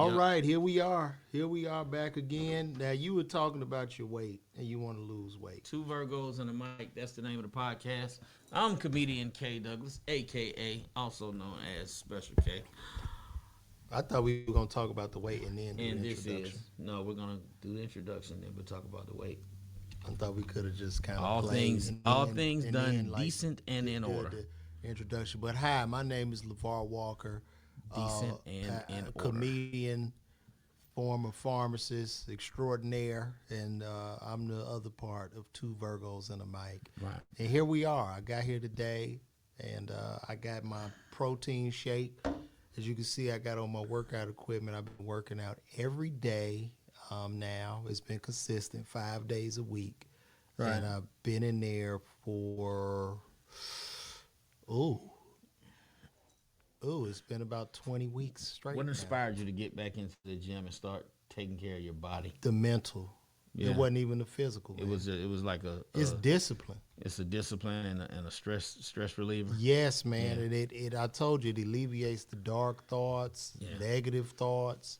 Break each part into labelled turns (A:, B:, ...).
A: All right, here we are. Here we are back again. Now, you were talking about your weight and you want to lose weight.
B: Two Virgos and a Mic. That's the name of the podcast. I'm comedian K Douglas, a.k.a. also known as Special K.
A: I thought we were going to talk about the weight and then do
B: And
A: the
B: this
A: introduction.
B: no, we're gonna do the introduction, then we'll talk about the weight.
A: I thought we could have just kind of
B: All
A: played
B: things
A: and
B: done
A: then, like,
B: decent and in order.
A: The introduction. But hi, my name is LeVar Walker.
B: Decent and in order.
A: Comedian, former pharmacist extraordinaire, and I'm the other part of Two Virgos and a Mic.
B: Right.
A: And here we are. I got here today, and I got my protein shake. As you can see, I got on my workout equipment. I've been working out every day now. It's been consistent, 5 days a week.
B: Right.
A: And I've been in there for, it's been about 20 weeks straight.
B: What
A: now.
B: inspired you to get back into the gym and start taking care of your body?
A: The mental.
B: Yeah.
A: It wasn't even the physical.
B: It was like a.
A: It's discipline.
B: It's a discipline and a stress reliever.
A: Yes, man. And it I told you, it alleviates the dark thoughts, negative thoughts,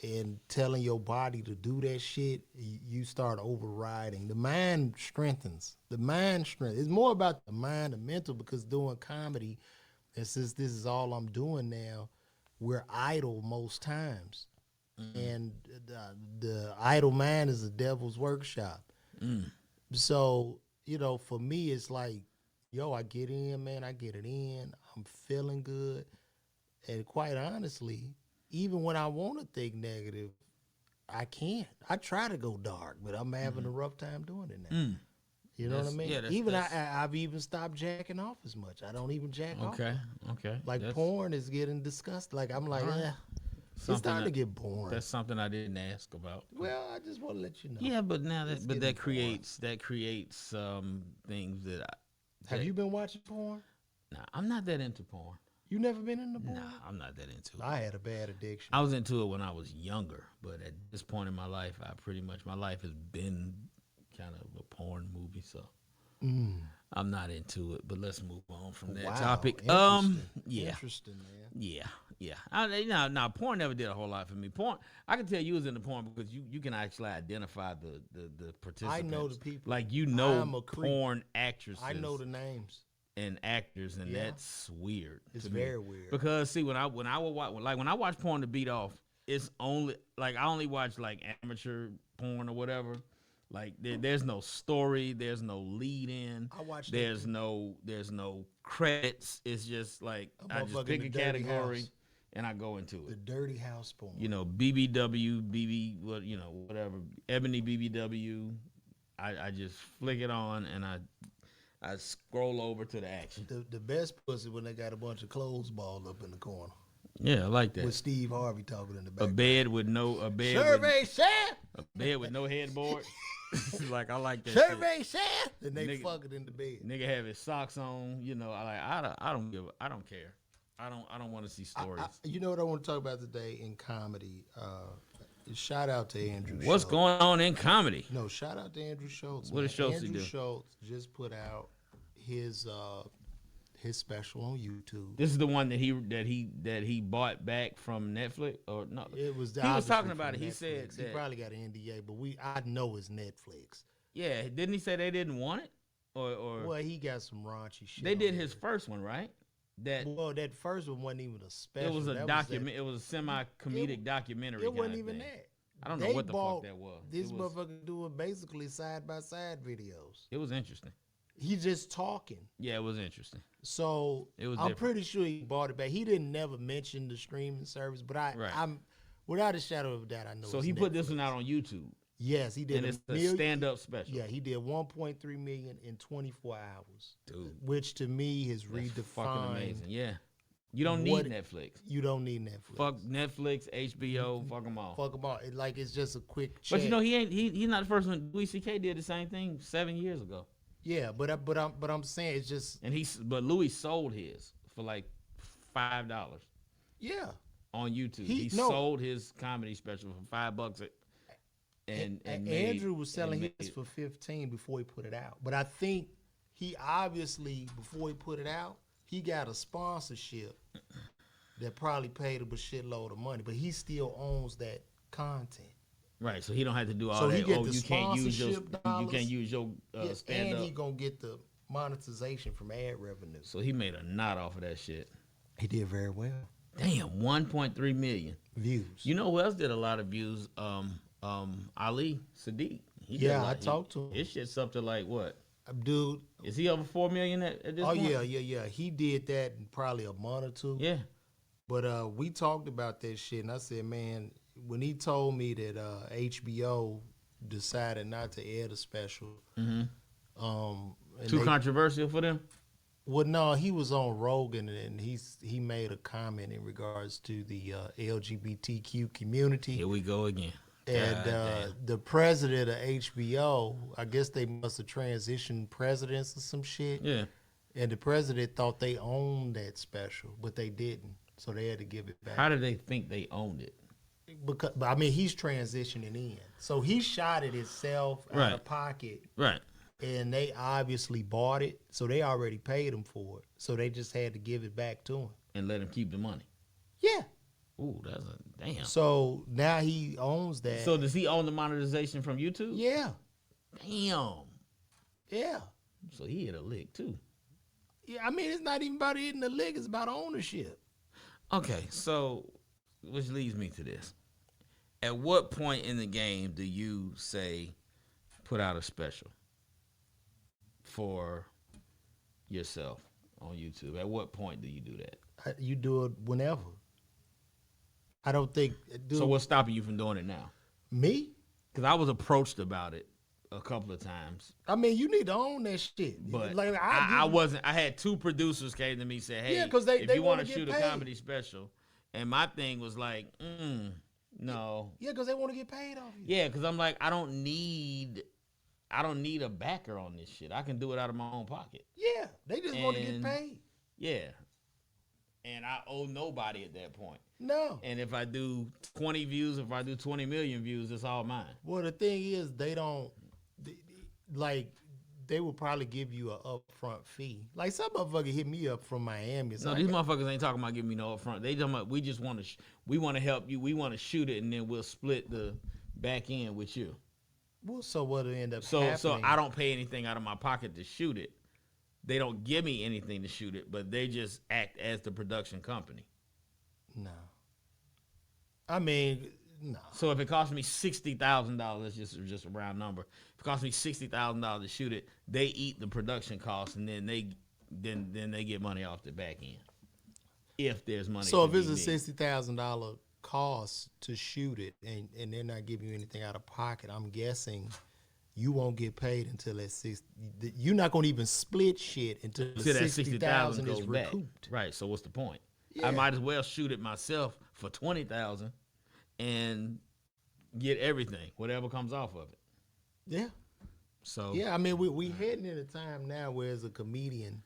A: and telling your body to do that shit. You start overriding. The mind strengthens. It's more about the mind, the mental, because doing comedy, and since this is all I'm doing now, we're idle most times. And the idle mind is the devil's workshop. So, for me, it's like, I get in, man, I get it in. I'm feeling good. And quite honestly, even when I want to think negative, I can't. I try to go dark, but I'm having a rough time doing it now. You know what I mean?
B: Yeah,
A: I've even stopped jacking off as much. I don't even jack off.
B: Okay.
A: Like porn is getting disgusting. Like I'm like, it's starting to get boring.
B: That's something I didn't ask about.
A: Well, I just want to let you know.
B: Yeah, but now that creates things that
A: Have you been watching porn?
B: Nah, I'm not that into porn.
A: You never been into porn?
B: Nah, I'm not that into it.
A: I had a bad addiction.
B: I was into it when I was younger, but at this point in my life, my life has been kind of a porn movie, so I'm not into it. But let's move on from that topic.
A: Interesting, man.
B: Yeah. Now, porn never did a whole lot for me. Porn, I can tell you was into porn because you can actually identify the participants.
A: I know the people.
B: Like porn actresses.
A: I know the names
B: and actors, and that's weird.
A: It's very weird.
B: Because see, when I watch porn to beat off, it's only like I only watch like amateur porn or whatever. Like there's no story, there's no lead in. There's no credits. It's just like I just pick a category and I go into it.
A: The dirty house porn.
B: BBW, whatever. Ebony BBW. I just flick it on and I scroll over to the action.
A: The best pussy when they got a bunch of clothes balled up in the corner.
B: Yeah, I like that.
A: With Steve Harvey talking in the back.
B: A bed with no headboard. Like I like that.
A: Survey said, and they fucking in the bed.
B: Nigga have his socks on. I don't care. I don't want to see stories.
A: You know what I want to talk about today in comedy? Shout out to Andrew.
B: What's
A: Schultz.
B: going on in comedy?
A: No, shout out to Andrew Schultz.
B: What does Schultz do?
A: Andrew Schultz just put out his special on YouTube.
B: This is the one that he bought back from Netflix, or no?
A: It was.
B: He was talking about it. He said
A: he probably got an NDA, but I know it's Netflix.
B: Yeah, didn't he say they didn't want it? Or
A: well, he got some raunchy shit.
B: They did his first one, right?
A: That first one wasn't even a special.
B: It was a document. It was a semi-comedic documentary.
A: It wasn't even that.
B: I don't know what the fuck that was.
A: This motherfucker doing basically side-by-side videos.
B: It was interesting.
A: He's just talking.
B: Yeah, it was interesting.
A: So I'm pretty sure he bought it back. He didn't never mention the streaming service, but I'm without a shadow of a doubt, I know.
B: So he put this one out on YouTube.
A: Yes, he did.
B: And it's a stand-up special.
A: Yeah, he did 1.3 million in 24 hours.
B: Dude.
A: Which to me has redefined.
B: Fucking amazing. Yeah. You don't need Netflix.
A: You don't need Netflix.
B: Fuck Netflix, HBO, fuck them all.
A: Fuck them all. It's just a quick check.
B: But he's not the first one. Louis C.K. did the same thing 7 years ago.
A: Yeah, but I'm saying it's just.
B: But Louis sold his for like $5.
A: Yeah.
B: On YouTube, he sold his comedy special for $5. And
A: Andrew was selling his for 15 before he put it out. But I think he obviously, before he put it out, he got a sponsorship that probably paid him a shitload of money, but he still owns that content.
B: Right, so he don't have to do all
A: so
B: that.
A: He get
B: oh,
A: the
B: you can't use your
A: dollars,
B: you can't use your stand
A: and
B: up.
A: he gonna get the monetization from ad revenue.
B: So he made a knot off of that shit.
A: He did very well.
B: Damn, 1.3 million
A: views.
B: You know who else did a lot of views? Ali Sadiq.
A: I talked to him.
B: His shit's up to like what?
A: Dude,
B: is he over 4 million at this point?
A: Oh yeah. He did that in probably a month or two.
B: Yeah.
A: But we talked about that shit, and I said, man, when he told me that HBO decided not to air the special,
B: too controversial for them.
A: Well, no, he was on Rogan, and he made a comment in regards to the LGBTQ community.
B: Here we go again.
A: And the president of HBO, I guess they must have transitioned presidents or some shit.
B: Yeah.
A: And the president thought they owned that special, but they didn't. So they had to give it back.
B: How did they think they owned it?
A: Because I mean, he's transitioning in. So he shot it himself out of pocket.
B: Right.
A: And they obviously bought it, so they already paid him for it. So they just had to give it back to him.
B: And let him keep the money.
A: Yeah.
B: Ooh, that's a damn.
A: So now he owns that.
B: So does he own the monetization from YouTube?
A: Yeah.
B: Damn.
A: Yeah.
B: So he hit a lick too.
A: Yeah, I mean, it's not even about hitting the lick, it's about ownership.
B: Okay, so which leads me to this. At what point in the game do you say put out a special for yourself on YouTube? At what point do you do that?
A: You do it whenever. I don't think.
B: So what's stopping you from doing it now?
A: Me?
B: Because I was approached about it a couple of times.
A: I mean, you need to own that shit.
B: But like, I wasn't. I had two producers came to me and said, "Hey, if you want to shoot a comedy special," and my thing was like, "No."
A: Yeah, because they want to get paid off you.
B: Yeah, because I'm like, I don't need a backer on this shit. I can do it out of my own pocket.
A: Yeah, they just want to get paid.
B: Yeah, and I owe nobody at that point.
A: No.
B: And if I do 20 views, if I do 20 million views, it's all mine.
A: Well, the thing is, they don't, they will probably give you an upfront fee. Like, some motherfucker hit me up from Miami.
B: No, these motherfuckers ain't talking about giving me no upfront. They talking about, we just want to, we want to help you. We want to shoot it, and then we'll split the back end with you.
A: Well, so what'll end up happening?
B: So I don't pay anything out of my pocket to shoot it. They don't give me anything to shoot it, but they just act as the production company.
A: No. I mean, no.
B: So if it costs me $60,000, that's just a round number. If it costs me $60,000 to shoot it, they eat the production costs, and then they get money off the back end. If there's money.
A: So if it's a $60,000 cost to shoot it, and they're not giving you anything out of pocket, I'm guessing you won't get paid until that 60. You're not gonna even split shit until the 60,000 is recouped.
B: Right. So what's the point?
A: Yeah.
B: I might as well shoot it myself for $20,000 and get everything, whatever comes off of it.
A: Yeah.
B: So
A: yeah, I mean, we heading in a time now where, as a comedian,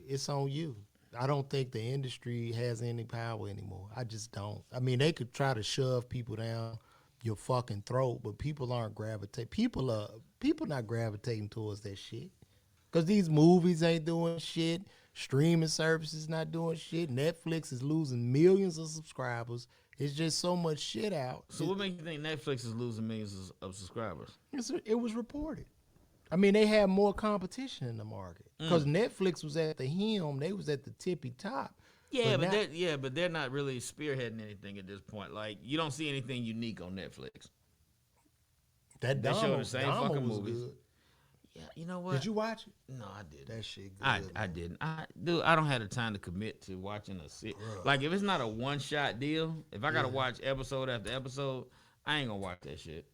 A: it's on you. I don't think the industry has any power anymore. I just don't. I mean, they could try to shove people down your fucking throat, but people aren't gravitating. People not gravitating towards that shit. Because these movies ain't doing shit. Streaming services not doing shit. Netflix is losing millions of subscribers. It's just so much shit out.
B: So what makes you think Netflix is losing millions of subscribers?
A: It was reported. I mean, they had more competition in the market. Because Netflix was at the helm. They was at the tippy top.
B: Yeah, but they're not really spearheading anything at this point. Like, you don't see anything unique on Netflix.
A: They
B: show the same fucking movies.
A: Good.
B: Yeah, you know what?
A: Did you watch it?
B: No, I didn't.
A: That shit good.
B: I didn't. I don't have the time to commit to watching a series. Like, if it's not a one-shot deal, if I got to watch episode after episode, I ain't going to watch that shit.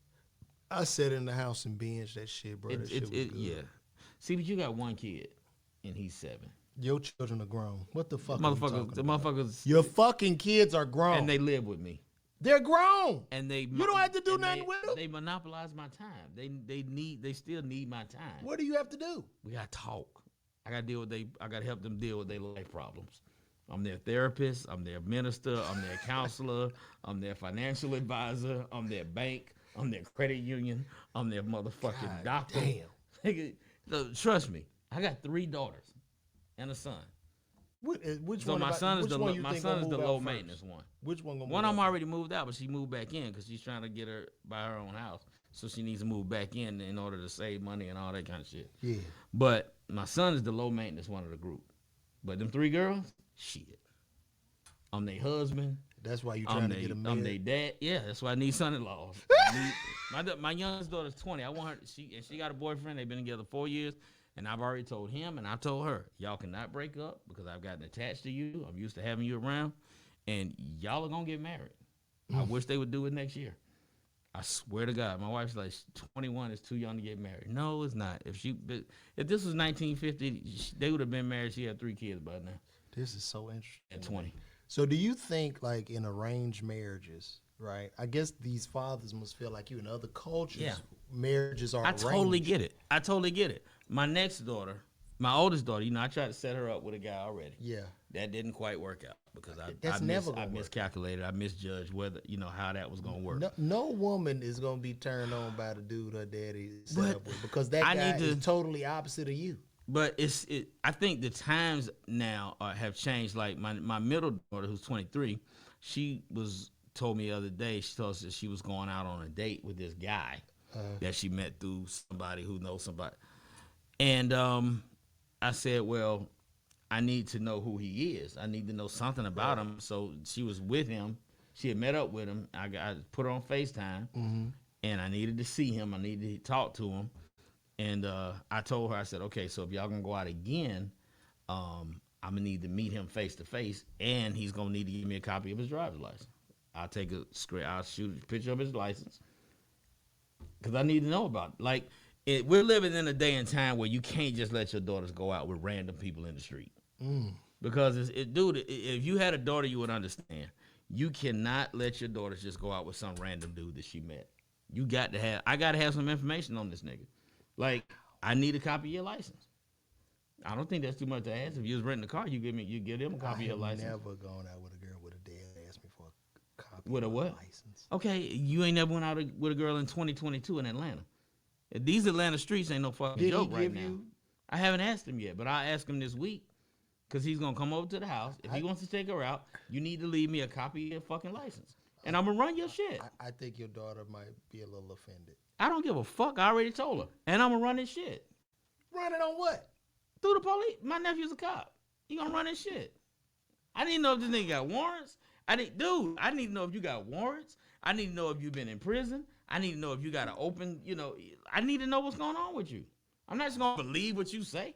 A: I sat in the house and binge that shit, bro. That shit was good.
B: Yeah. See, but you got one kid, and he's 7.
A: Your children are grown. What the fuck
B: motherfuckers.
A: Your fucking kids are grown.
B: And they live with me.
A: They're grown.
B: And you
A: don't have to do nothing with them.
B: They monopolize my time. They still need my time.
A: What do you have to do?
B: We gotta talk. I gotta help them deal with their life problems. I'm their therapist, I'm their minister, I'm their counselor, I'm their financial advisor, I'm their bank, I'm their credit union, I'm their motherfucking doctor.
A: Damn.
B: So, trust me, I got 3 daughters and a son.
A: Which
B: so
A: one?
B: my son is the low
A: first?
B: maintenance one.
A: Which one?
B: One of them already moved out, but she moved back in because she's trying to get her buy her own house. So she needs to move back in order to save money and all that kind of shit.
A: Yeah.
B: But my son is the low maintenance one of the group. But them 3 girls, shit. I'm their husband.
A: That's why you trying to get them married.
B: I'm their dad. Yeah, that's why I need son-in-laws. My youngest daughter's 20. I want her. She got a boyfriend. They've been together 4 years. And I've already told him and I told her, y'all cannot break up because I've gotten attached to you. I'm used to having you around. And y'all are going to get married. I wish they would do it next year. I swear to God. My wife's like, 21 is too young to get married. No, it's not. If this was 1950, they would have been married. She had 3 kids by now.
A: This is so interesting.
B: At 20.
A: So do you think, like, in arranged marriages, right? I guess these fathers must feel like you in other cultures, marriages are arranged.
B: I totally get it. My next daughter, my oldest daughter, I tried to set her up with a guy already.
A: Yeah.
B: That didn't quite work out because I miscalculated. I misjudged whether, how that was going to work.
A: No woman is going to be turned on by the dude her daddy set up with because that guy is totally opposite of you.
B: But I think the times now have changed. Like my middle daughter, who's 23, she told me the other day, she told us that she was going out on a date with this guy that she met through somebody who knows somebody. And I said, well, I need to know who he is. I need to know something about him. So she was with him. She had met up with him. I put her on FaceTime, and I needed to see him. I needed to talk to him. And I told her, I said, okay, so if y'all going to go out again, I'm going to need to meet him face to face, and he's going to need to give me a copy of his driver's license. I'll shoot a picture of his license because I need to know about it. Like, we're living in a day and time where you can't just let your daughters go out with random people in the street. Because, if you had a daughter, you would understand. You cannot let your daughters just go out with some random dude that she met. I got to have some information on this nigga. Like, I need a copy of your license. I don't think that's too much to ask. If you was renting a car, you give them a copy of your license.
A: I have never gone out with a girl with a dad that asked me for a copy
B: with a
A: of
B: what?
A: License.
B: Okay, you ain't never went out with a girl in 2022 in Atlanta. These Atlanta streets ain't no fucking joke right now. I haven't asked him yet, but I'll ask him this week because he's going to come over to the house. If he wants to take her out, you need to leave me a copy of your fucking license. And I'm going to run your shit.
A: I think your daughter might be a little offended.
B: I don't give a fuck. I already told her. And I'm going to run his shit.
A: Run it on what?
B: Through the police. My nephew's a cop. He going to run his shit. I need to know if this nigga got warrants. I need to know if you got warrants. I need to know if you've been in prison. I need to know if you got to open, I need to know what's going on with you. I'm not just going to believe what you say.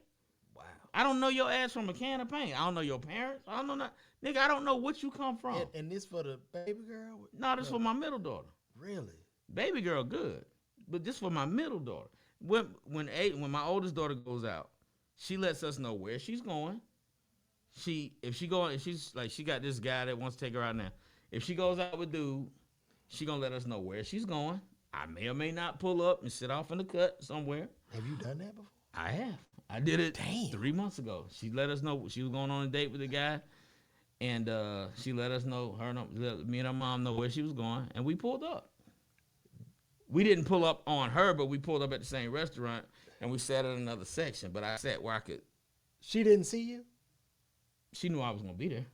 A: Wow.
B: I don't know your ass from a can of paint. I don't know your parents. I don't know nigga, I don't know what you come from.
A: And this for the baby girl?
B: No, this for my middle daughter.
A: Really?
B: Baby girl, good. But this for my middle daughter. When my oldest daughter goes out, she lets us know where she's going. If she got this guy that wants to take her out now. If she goes out with dude, she gonna let us know where she's going. I may or may not pull up and sit off in the cut somewhere.
A: Have you done that before?
B: I have. I did it 3 months ago. She let us know she was going on a date with a guy, and she let us know, me and her mom know where she was going, and we pulled up. We didn't pull up on her, but we pulled up at the same restaurant, and we sat in another section. But I sat where I could.
A: She didn't see you?
B: She knew I was gonna be there.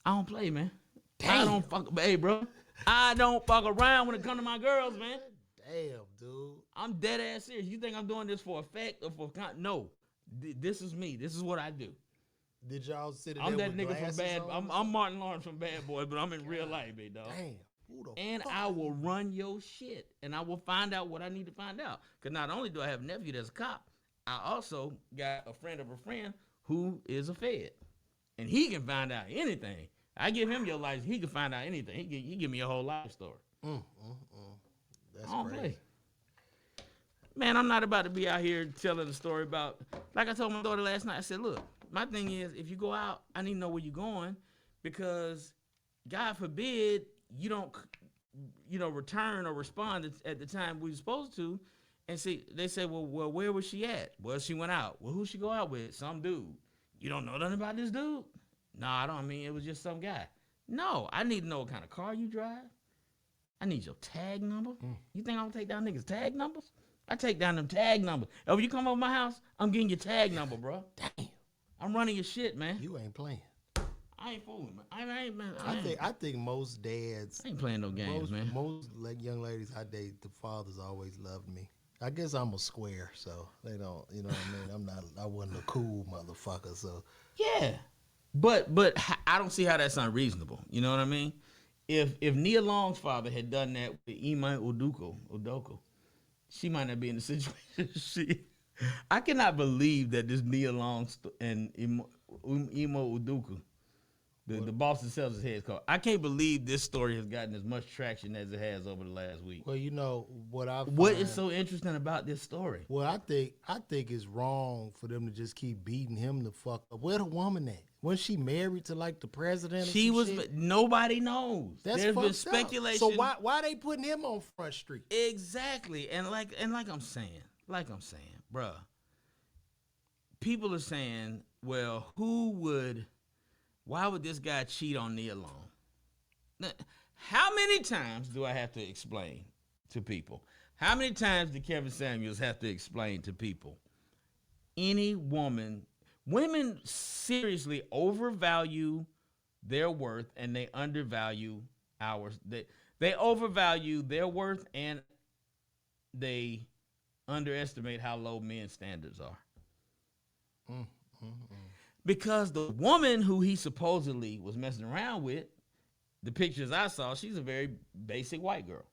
B: I don't play, man.
A: Damn.
B: I don't fuck, hey, bro. I don't fuck around when it comes to my girls, man.
A: Damn, dude.
B: I'm dead ass serious. You think I'm doing this for effect or for no? This is me. This is what I do.
A: Did y'all sit
B: I'm
A: there
B: that
A: with
B: nigga from Bad.
A: on?
B: I'm Martin Lawrence from Bad Boys, but I'm in real life, big dog.
A: Damn.
B: And I will run your shit, and I will find out what I need to find out. Because not only do I have a nephew that's a cop, I also got a friend of a friend who is a Fed, and he can find out anything. I give him your life, he can find out anything. He give me a whole life story.
A: That's
B: I don't
A: crazy.
B: play. Man, I'm not about to be out here telling a story about, like I told my daughter last night, I said, look, my thing is, if you go out, I need to know where you're going, because God forbid you don't, return or respond at the time we were supposed to. And see, they say, well, where was she at? Well, she went out. Well, who she go out with? Some dude. You don't know nothing about this dude? No, I don't. I mean, it was just some guy. No, I need to know what kind of car you drive. I need your tag number. You think I'm gonna take down niggas' tag numbers? I take down them tag numbers. If you come over my house, I'm getting your tag number, bro.
A: Damn.
B: I'm running your shit, man.
A: You ain't playing.
B: I ain't fooling, man.
A: I think most dads.
B: I ain't playing no games, man.
A: Most like young ladies I date, the fathers always loved me. I guess I'm a square, so they don't. You know what I mean? I wasn't a cool motherfucker, so.
B: Yeah, but I don't see how that's unreasonable. You know what I mean? If Nia Long's father had done that with Ima Udoka, she might not be in the situation. I cannot believe that this Nia Long and Ima Udoka, the Boston Celtics head coach. I can't believe this story has gotten as much traction as it has over the last week.
A: Well, you know what
B: what is so interesting about this story?
A: Well, I think it's wrong for them to just keep beating him the fuck up. Where the woman at? Was she married to like the president?
B: She was.
A: Shit?
B: Nobody knows. There's been speculation.
A: So why they putting him on Front Street?
B: Exactly, and like I'm saying, bruh. People are saying, well, why would this guy cheat on Nia Long? Now, how many times do I have to explain to people? How many times did Kevin Samuels have to explain to people? Women seriously overvalue their worth and they undervalue ours. They overvalue their worth and they underestimate how low men's standards are. Because the woman who he supposedly was messing around with, the pictures I saw, she's a very basic white girl.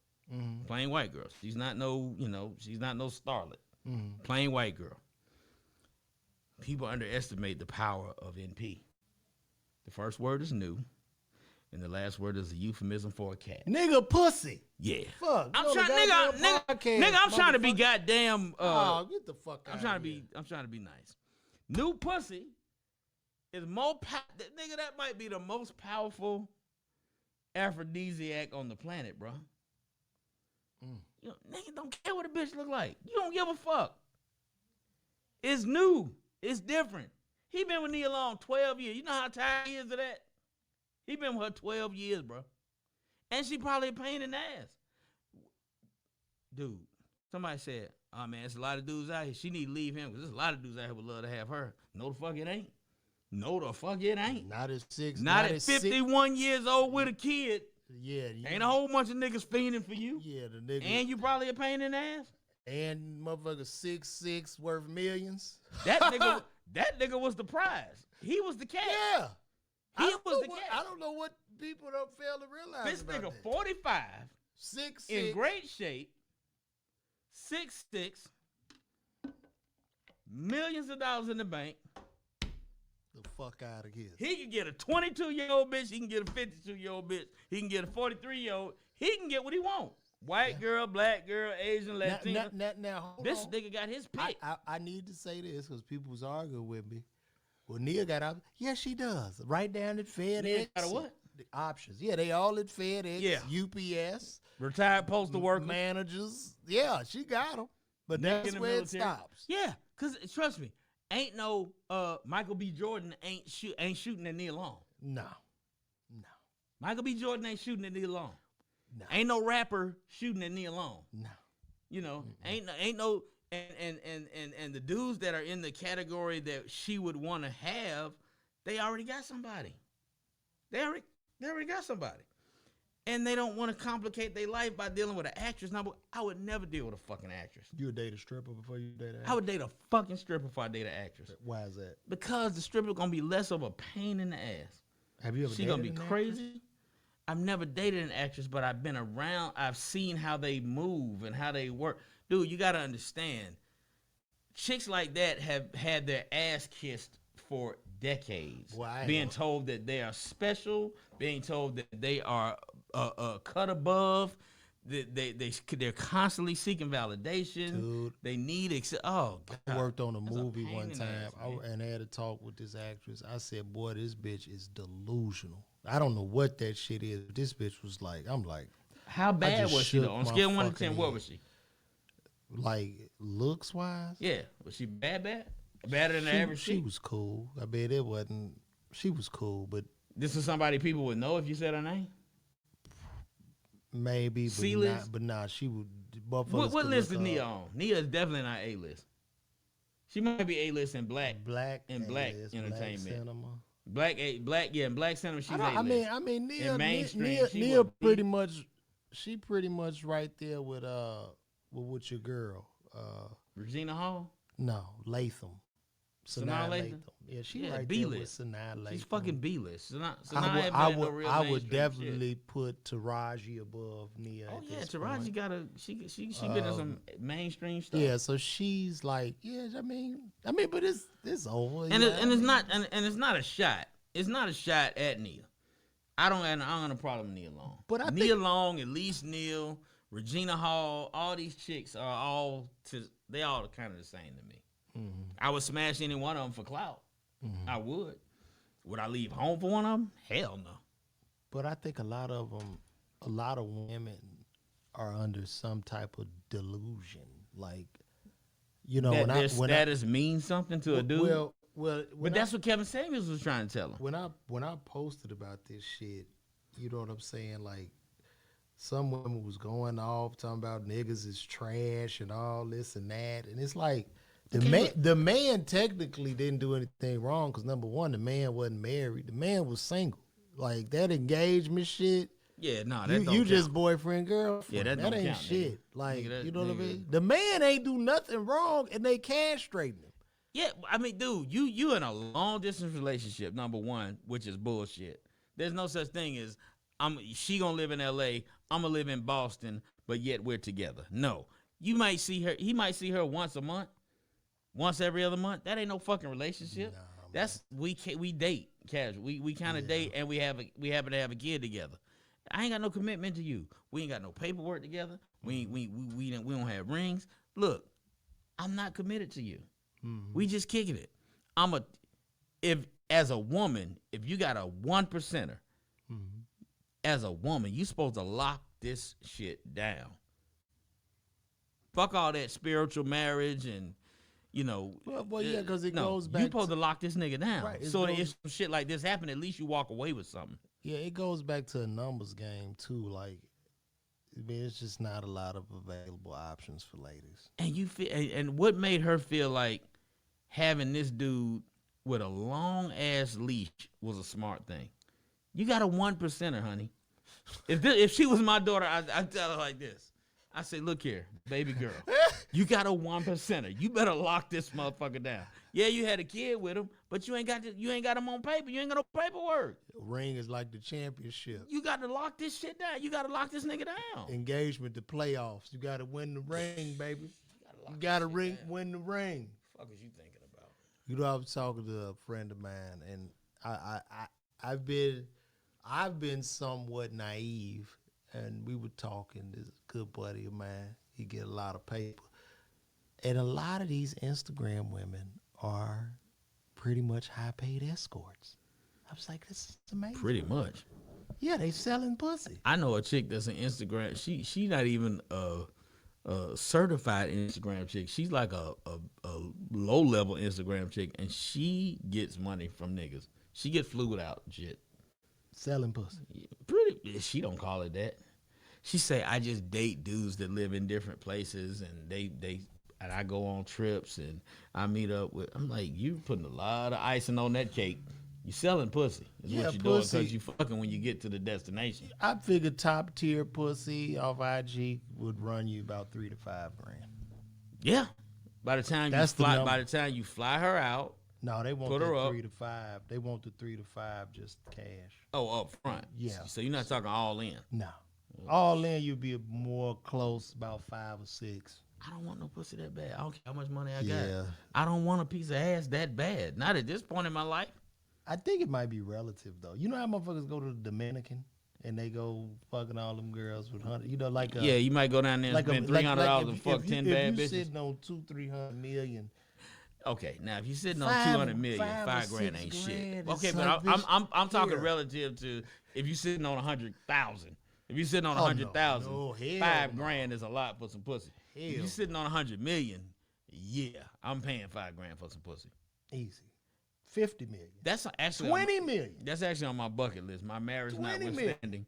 B: Plain white girl. She's not no starlet. Plain white girl. People underestimate the power of NP. The first word is new, and the last word is a euphemism for a cat.
A: Nigga pussy.
B: Yeah.
A: Fuck.
B: I'm trying to be goddamn.
A: Get the fuck out.
B: I'm trying to be nice. New pussy is nigga, that might be the most powerful aphrodisiac on the planet, bro. You know, nigga don't care what a bitch look like. You don't give a fuck. It's new. It's different. He been with Nia Long 12 years. You know how tired he is of that? He been with her 12 years, bro. And she probably a pain in the ass. Dude, somebody said, oh, man, there's a lot of dudes out here. She need to leave him because there's a lot of dudes out here would love to have her. No, the fuck it ain't. No, the fuck it ain't.
A: Not at 6.
B: Not at 51 years old with a kid.
A: Yeah.
B: Ain't a whole bunch of niggas fiending for you.
A: Yeah, the nigga.
B: And you probably a pain in the ass.
A: And motherfucker 6'6" worth millions.
B: That nigga was the prize. He was the cat.
A: Yeah.
B: He was the cat.
A: I don't know what people don't fail to realize.
B: This
A: about
B: nigga
A: that.
B: 45.
A: 6'6".
B: In great shape. 6'6". Millions of dollars in the bank.
A: The fuck out of here.
B: He can get a 22-year-old bitch. He can get a 52-year-old bitch. He can get a 43-year-old. He can get what he wants. White girl, black girl, Asian, Latino.
A: Now,
B: this nigga got his pick.
A: I need to say this because people was arguing with me. Well, Nia got out. Yes, she does. Right down at FedEx.
B: Nia got a what?
A: The options. Yeah, they all at FedEx.
B: Yeah.
A: UPS.
B: Retired postal worker.
A: Managers. Yeah, she got them. But that's where it stops.
B: Yeah, because trust me, ain't no Michael B. Jordan ain't shooting at Nia Long.
A: No.
B: Michael B. Jordan ain't shooting at Nia Long.
A: No.
B: Ain't no rapper shooting at Nia Long.
A: No.
B: You know, ain't no and the dudes that are in the category that she would want to have, they already got somebody. They already got somebody. And they don't want to complicate their life by dealing with an actress. Now, I would never deal with a fucking actress.
A: You would date a stripper before you date an actress?
B: I would date a fucking stripper before I date an actress.
A: Why is that?
B: Because the stripper gonna be less of a pain in the ass.
A: Have you ever
B: She
A: dated
B: gonna be
A: an
B: crazy.
A: Actress?
B: I've never dated an actress, but I've been around. I've seen how they move and how they work. Dude, you got to understand. Chicks like that have had their ass kissed for decades. Being told that they are special, being told that they are cut above. They're constantly seeking validation.
A: Dude,
B: they need oh God.
A: I worked on a movie one time and I had a talk with this actress. I said, boy, this bitch is delusional. I don't know what that shit is. But this bitch was like, I'm like,
B: how bad was she though? On scale of 1 to 10, what was she?
A: Like looks wise?
B: Yeah. Was she bad? Better than the average?
A: She was cool. I bet it wasn't. She was cool, but
B: this is somebody people would know if you said her name.
A: Maybe, but nah, she would.
B: What list is Nia on? Nia is definitely not A list. She might be A-list in black
A: A-list,
B: entertainment.
A: Black cinema.
B: In black cinema, she's
A: I
B: A-list.
A: mean,
B: In mainstream,
A: Nia pretty much, she pretty much right there with your girl,
B: Regina Hall.
A: No, Latham. Sanaa Latham. Yeah, she right there with Sanaa Latham.
B: She's fucking B-list.
A: I would definitely put Taraji above Nia.
B: Oh yeah, Taraji got she been in some mainstream stuff.
A: Yeah, so she's like, I mean, but it's over.
B: And it's not a shot. It's not a shot at Nia. I don't have a problem with Nia Long. But Nia Long, Elise Neal, Regina Hall, all these chicks are they all kind of the same to me. Mm-hmm. I would smash any one of them for clout. Mm-hmm. I would. Would I leave home for one of them? Hell no.
A: But I think a lot of women are under some type of delusion, like,
B: their status means something to a dude.
A: But
B: that's what Kevin Samuels was trying to tell him.
A: When I posted about this shit, you know what I'm saying? Like, some women was going off talking about niggas is trash and all this and that, and it's like. The man technically didn't do anything wrong because, number one, the man wasn't married. The man was single. Like, that engagement shit.
B: Yeah, no,
A: that don't just count. Boyfriend, girlfriend. Yeah, that ain't count, shit. Nigga. Like, you know what I mean? The man ain't do nothing wrong, and they castrating him.
B: Yeah, I mean, dude, you in a long-distance relationship, number one, which is bullshit. There's no such thing as, she gonna live in L.A., I'm gonna live in Boston, but yet we're together. No. He might see her once a month. Once every other month, that ain't no fucking relationship. Nah, that's we date casual. We kind of date and we happen to have a kid together. I ain't got no commitment to you. We ain't got no paperwork together. We don't have rings. Look, I'm not committed to you. Mm-hmm. We just kicking it. As a woman, if you got a 1%er, as a woman, you supposed to lock this shit down. Fuck all that spiritual marriage and.
A: Because it goes back.
B: You supposed to lock this nigga down. Right, so if some shit like this happen, at least you walk away with something.
A: Yeah, it goes back to a numbers game too. Like, I mean, it's just not a lot of available options for ladies.
B: And you feel, and what made her feel like having this dude with a long ass leash was a smart thing? You got a 1%er, honey. If she was my daughter, I'd tell her like this. I say, look here, baby girl. You got a 1%er. You better lock this motherfucker down. Yeah, you had a kid with him, but you ain't got him on paper. You ain't got no paperwork.
A: Ring is like the championship.
B: You got to lock this shit down. You got to lock this nigga down.
A: Engagement to playoffs. You got to win the ring, baby. You got to win the ring.
B: What the fuck is you thinking about?
A: You know, I was talking to a friend of mine, and I've been somewhat naive. And we were talking, this good buddy of mine, he get a lot of paper. And a lot of these Instagram women are pretty much high-paid escorts. I was like, this is amazing.
B: Pretty much.
A: Yeah, they selling pussy.
B: I know a chick that's an Instagram. She not even a certified Instagram chick. She's like a low-level Instagram chick, and she gets money from niggas. She get flued out and shit.
A: Selling pussy.
B: She don't call it that. She say, I just date dudes that live in different places, and and I go on trips and I meet up with. I'm like, you putting a lot of icing on that cake. You selling pussy is what you doing because you fucking when you get to the destination.
A: I figured top tier pussy off IG would run you about $3,000 to $5,000.
B: Yeah, by the time you fly her out.
A: No, they want the 3 to 5. They want the 3 to 5 just cash.
B: Oh, up front.
A: Yeah.
B: So you're not talking all in.
A: No. All in, you'd be more close, about 5 or 6.
B: I don't want no pussy that bad. I don't care how much money I got. I don't want a piece of ass that bad. Not at this point in my life.
A: I think it might be relative though. You know how motherfuckers go to the Dominican and they go fucking all them girls with 100. You know, like
B: you might go down there and spend $300 and fuck 10 bad bitches.
A: If you sitting on $200-300 million.
B: Okay, now if you're sitting on $200 million, $5,000 ain't shit. Okay, but I'm talking relative to if you're sitting on 100,000. If you're sitting on 100,000, $5,000 is a lot for some pussy. If you're sitting on 100 million, yeah, I'm paying $5,000 for some pussy.
A: Easy. 50 million.
B: That's actually
A: 20 million.
B: That's actually on my bucket list. My marriage notwithstanding.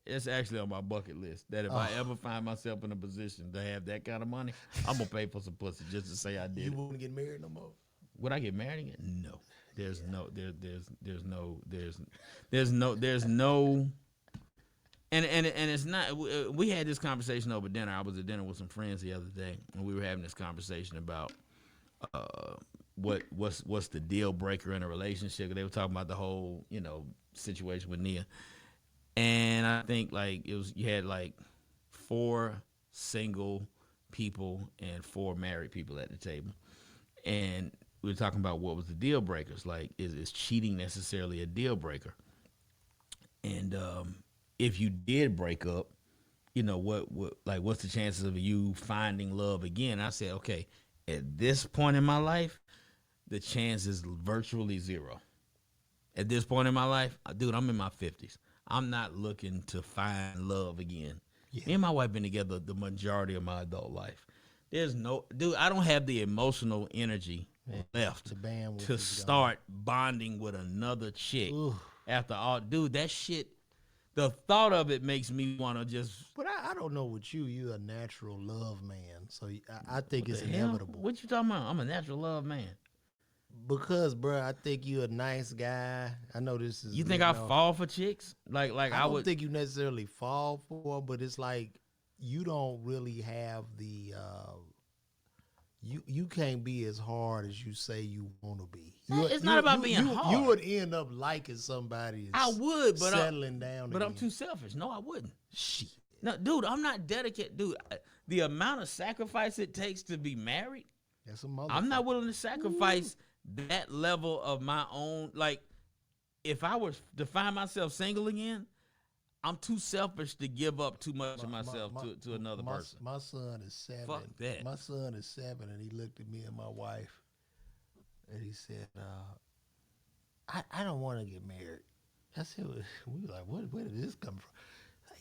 B: It's actually on my bucket list that if I ever find myself in a position to have that kind of money, I'm gonna pay for some pussy just to say I did.
A: You wouldn't get married no more?
B: Would I get married again? No. There's no and it's not. We had this conversation over dinner. I was at dinner with some friends the other day, and we were having this conversation about what's the deal breaker in a relationship. They were talking about the whole situation with Nia, and I think like you had like 4 single people and 4 married people at the table, and we were talking about what was the deal breakers. Like, is cheating necessarily a deal breaker? And if you did break up, what's the chances of you finding love again? I said, okay, at this point in my life, the chance is virtually 0. At this point in my life, dude, I'm in my 50s. I'm not looking to find love again. Yeah. Me and my wife been together the majority of my adult life. I don't have the emotional energy left to start bonding with another chick. Ooh. After all, dude, that shit. The thought of it makes me want to just.
A: But I don't know what you're a natural love man, so I think it's inevitable.
B: What you talking about? I'm a natural love man.
A: Because, bro, I think you're a nice guy. I know this is.
B: You think I fall for chicks? Like I
A: don't think you necessarily fall for, but it's like you don't really have the. You can't be as hard as you say you want to be.
B: It's not about being hard.
A: You would end up liking somebody.
B: I would, but
A: settling down.
B: But again. I'm too selfish. No, I wouldn't. Shit. No, dude, I'm not dedicated. Dude, the amount of sacrifice it takes to be married.
A: That's a motherfucker.
B: I'm not willing to sacrifice that level of my own. Like, if I were to find myself single again, I'm too selfish to give up too much of myself to another person.
A: My son is 7.
B: Fuck that.
A: My son is 7, and he looked at me and my wife, and he said, I don't want to get married. I said, we were like, where did this come from?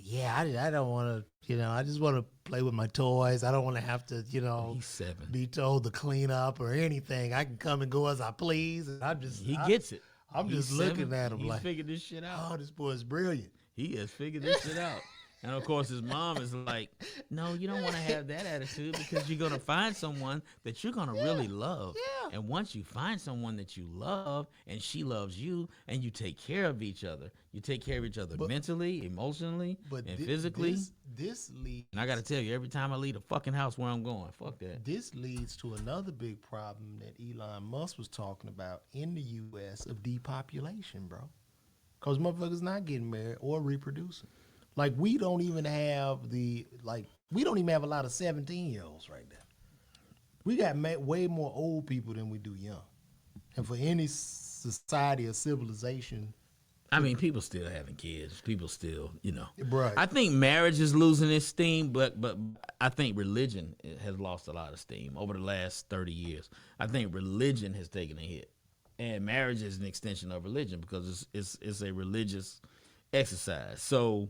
A: Yeah, I don't want to, I just want to play with my toys. I don't want to have to,
B: He's 7.
A: Be told to clean up or anything. I can come and go as I please. And
B: he gets it.
A: I'm just looking at him like,
B: figured this shit out.
A: Oh, this boy's brilliant.
B: He has figured this shit out. And, of course, his mom is like, no, you don't want to have that attitude because you're going to find someone that you're going to really love.
A: Yeah.
B: And once you find someone that you love and she loves you and you take care of each other, you take care of each other mentally, emotionally, and physically.
A: This leads.
B: And I got to tell you, every time I leave the fucking house where I'm going, fuck that.
A: This leads to another big problem that Elon Musk was talking about in the U.S. of depopulation, bro. Because motherfuckers not getting married or reproducing. Like, we don't even have a lot of 17-year-olds right now. We got way more old people than we do young. And for any society or civilization.
B: I mean, people still having kids. People still,
A: Right.
B: I think marriage is losing its steam, but I think religion has lost a lot of steam over the last 30 years. I think religion has taken a hit. And marriage is an extension of religion because it's a religious exercise. So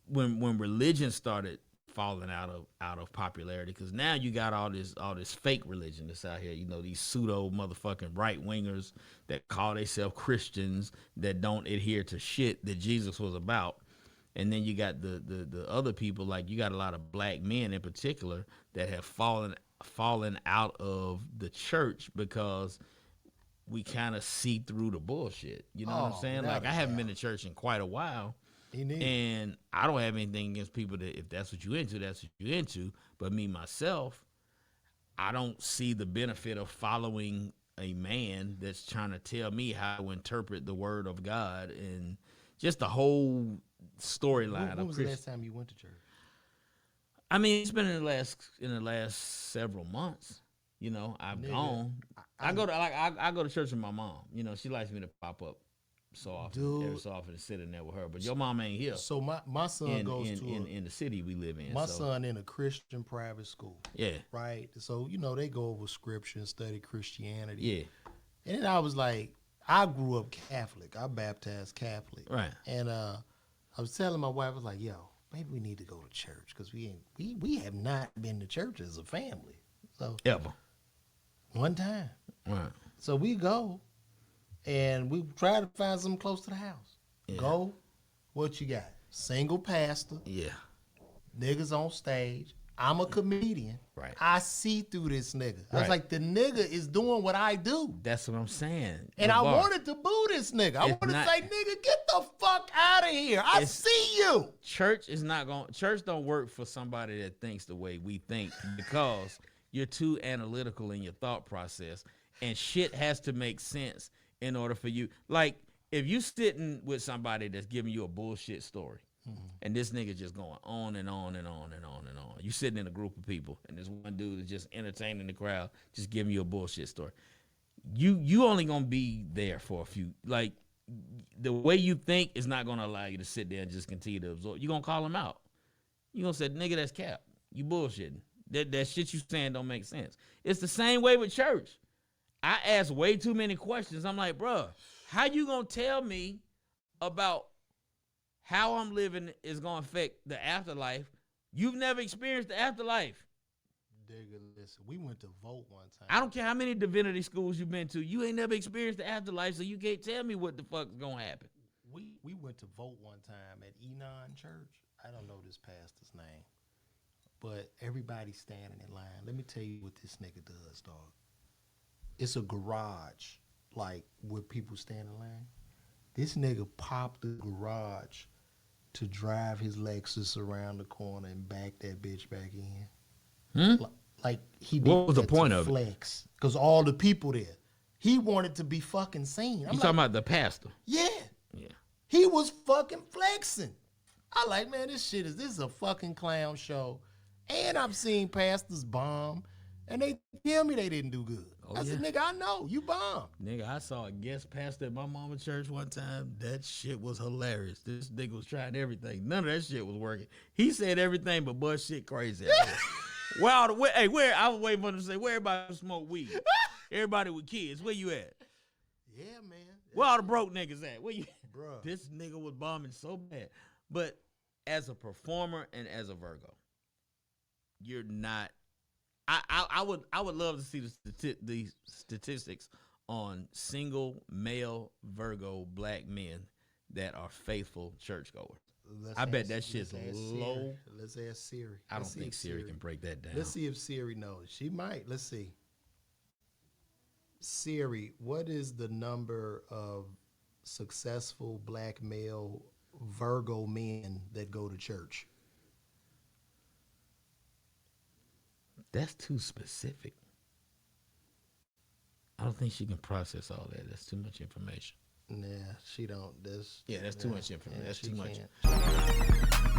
B: when religion started falling out of popularity, because now you got all this fake religion that's out here, these pseudo motherfucking right wingers that call themselves Christians that don't adhere to shit that Jesus was about. And then you got the other people, like you got a lot of black men in particular that have fallen out of the church because we kind of see through the bullshit. You know what I'm saying? Like, I haven't been to church in quite a while. And I don't have anything against people that if that's what you into, that's what you into. But me, myself, I don't see the benefit of following a man that's trying to tell me how to interpret the word of God and just the whole storyline.
A: When was the last time you went to church?
B: I mean, it's been in the last several months. I've gone. I go to church with my mom. She likes me to pop up so often, every so often, to sit in there with her. But your mom ain't here.
A: So my son goes
B: in the city we live in.
A: My son in a Christian private school.
B: Yeah.
A: Right. So they go over scripture and study Christianity.
B: Yeah.
A: And then I was like, I grew up Catholic. I baptized Catholic.
B: Right.
A: And I was telling my wife, I was like, yo, maybe we need to go to church because we have not been to church as a family. So
B: ever.
A: One time.
B: Right.
A: So we go, and we try to find something close to the house. Yeah. Go, What you got? Single pastor.
B: Yeah.
A: Niggas on stage. I'm a comedian.
B: Right.
A: I see through this nigga. I was
B: Right.
A: like, the nigga is doing what I do.
B: That's what I'm saying.
A: And I wanted to boo this nigga. I wanted to say, nigga, get the fuck out of here. I see you.
B: Church don't work for somebody that thinks the way we think, because you're too analytical in your thought process, and shit has to make sense in order for you. Like, if you sitting with somebody that's giving you a bullshit story, and this nigga just going on and on and on and on and on. You sitting in a group of people, and this one dude is just entertaining the crowd, just giving you a bullshit story. You only gonna be there for a few. Like, the way you think is not gonna allow you to sit there and just continue to absorb. You gonna call him out. You gonna say, nigga, that's cap. You bullshitting. That shit you saying don't make sense. It's the same way with church. I ask way too many questions. I'm like, bruh, how you gonna tell me about how I'm living is going to affect the afterlife? You've never experienced the afterlife.
A: Nigga, listen, we went to vote one time.
B: I don't care how many divinity schools you've been to. You ain't never experienced the afterlife, so you can't tell me what the fuck's going to happen.
A: We went to vote one time at Enon Church. I don't know this pastor's name, but everybody's standing in line. Let me tell you what this nigga does, dog. It's a garage, like, where people stand in line. This nigga popped the garage to drive his Lexus around the corner and back that bitch back in. Like he did.
B: What was the point of
A: flex? Because all the people there, he wanted to be fucking seen.
B: You talking about the pastor?
A: Yeah.
B: Yeah.
A: He was fucking flexing. I like, man, this is a fucking clown show. And I've seen pastors bomb, and they tell me they didn't do good. I said, nigga, I know, you bombed.
B: Nigga, I saw a guest pastor at my mama church one time. That shit was hilarious. This nigga was trying everything. None of that shit was working. He said everything but bullshit crazy. Well, where I was waiting for him to say, where everybody smoke weed? Everybody with kids. Where you at?
A: Yeah, man.
B: Where all the broke niggas at? Where you?
A: Bruh.
B: This nigga was bombing so bad. But as a performer and as a Virgo, you're not. I would love to see the statistics on single male Virgo black men that are faithful churchgoers. I bet that shit's low.
A: Let's ask Siri.
B: I don't think Siri can break that down.
A: Let's see if Siri knows. She might. Let's see. Siri, what is the number of successful black male Virgo men that go to church?
B: That's too specific. I don't think she can process all that. That's too much information.
A: Nah, she don't.
B: That's too much information. That's too much.
A: Can't.